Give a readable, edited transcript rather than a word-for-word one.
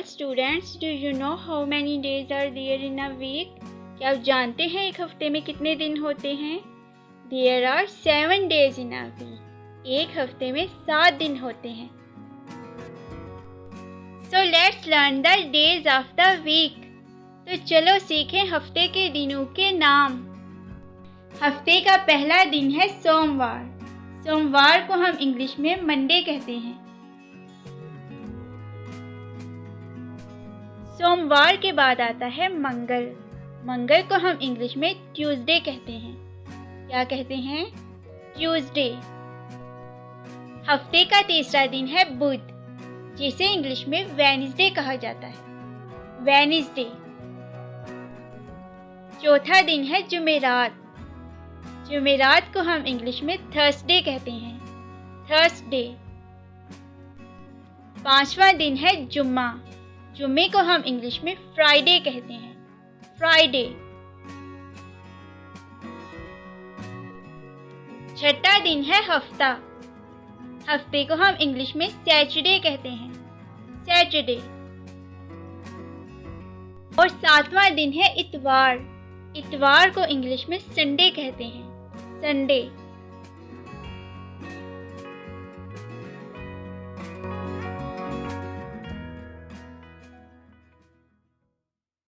students, do you know how many days are there in a week? क्या आप जानते हैं एक हफ्ते में कितने दिन होते हैं? There are 7 days in a week. एक हफ्ते में 7 दिन होते हैं. So let's learn the days of the week. तो चलो सीखें हफ्ते के दिनों के नाम. हफ्ते का पहला दिन है सोमवार. सोमवार को हम इंग्लिश में मंडे कहते हैं. सोमवार के बाद आता है मंगल. मंगल को हम इंग्लिश में ट्यूसडे कहते हैं. क्या कहते हैं? ट्यूसडे. हफ्ते का तीसरा दिन है बुध, जिसे इंग्लिश में वेडनेसडे कहा जाता है. वेडनेसडे. चौथा दिन है जुमेरात. जुमेरात को हम इंग्लिश में थर्सडे कहते हैं. थर्सडे. पांचवा दिन है जुम्मा. जुम्मे को हम इंग्लिश में फ्राइडे कहते हैं. फ्राइडे. छठा दिन है हफ्ता. हफ्ते को हम इंग्लिश में सैटरडे कहते हैं. सैटरडे. और सातवां दिन है इतवार. इतवार को इंग्लिश में संडे कहते हैं. संडे.